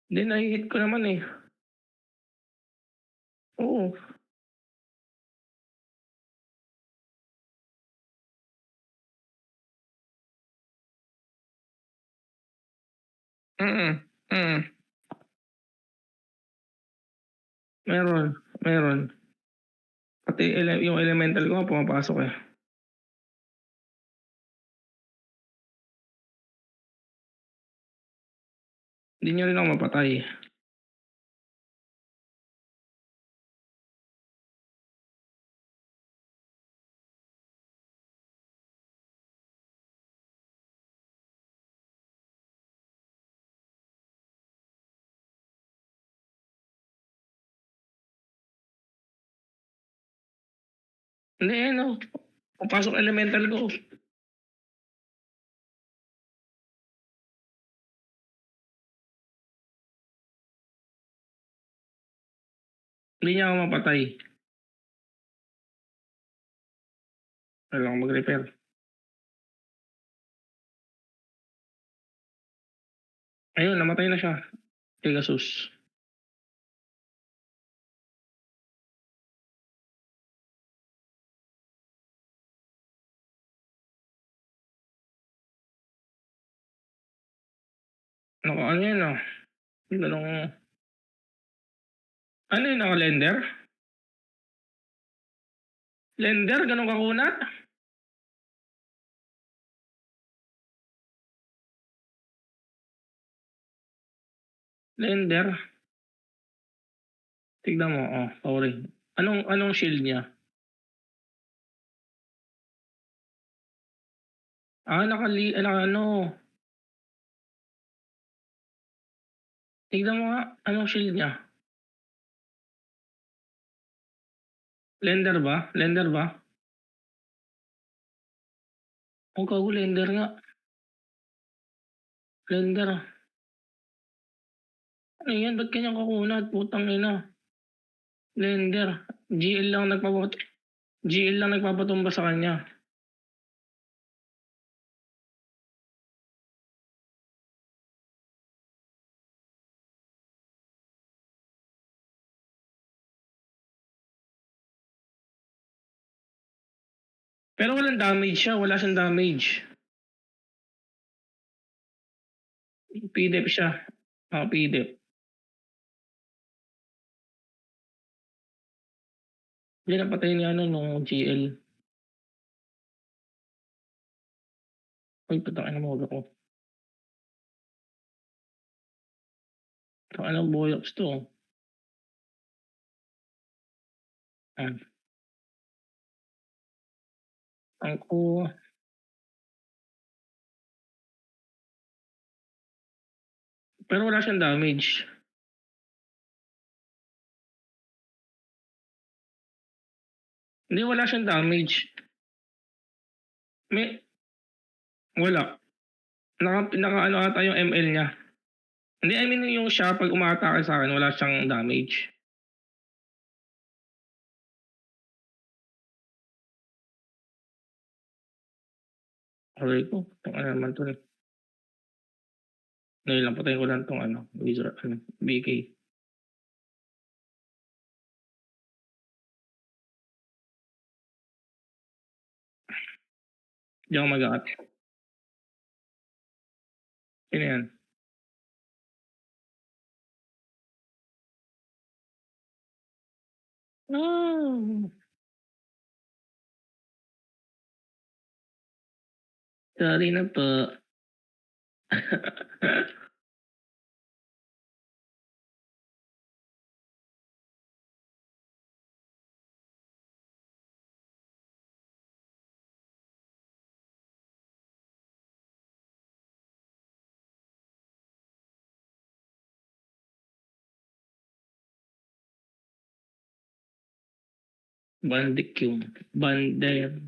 Hindi, nahi-hit ko naman, eh. Oo. Mm, mm. Meron, meron. Pati yung elemental ko nga pumapasok, eh. Hindi niyo rin ako mapatay. Hindi, ano, pumapasok elemental ko. Hindi niya ako mapatay. Kailangan mag-repair. Ayun, namatay na siya. Pegasus. Naka ano yun, ah, ganong ano yun, naka-lender? Lender, ganun kakunat? Lender? Tignan mo, oh, sorry. Anong shield niya? Ah, ano, tignan mo nga, anong shield niya? Lender ba? Lender ba? Oh, gago, lender nga. Lender. Ano yan? Ba't kanyang kakunat? Putang ina. Lender. GL lang GL lang nagpapatumba sa kanya. Pero walang damage siya, wala siyang damage. PDEP siya. Ah, PDEP. Hindi napatay ni ano nung GL. Uy, putang ina mo ako. Anong boyoks to? Ah, ang ko. Pero wala siyang damage. Hindi, wala siyang damage. May, wala. Naka ano ata yung ML niya. Hindi, I mean yung siya pag umaatake sa akin, wala siyang damage. Aray ko, itong ano naman to eh. Ngayon lang, patayin ko lang itong ano, wizard, ano, BK. Di ako mag-aat. Sino yan? Ah, sorry na po. Bandic yung. Bander.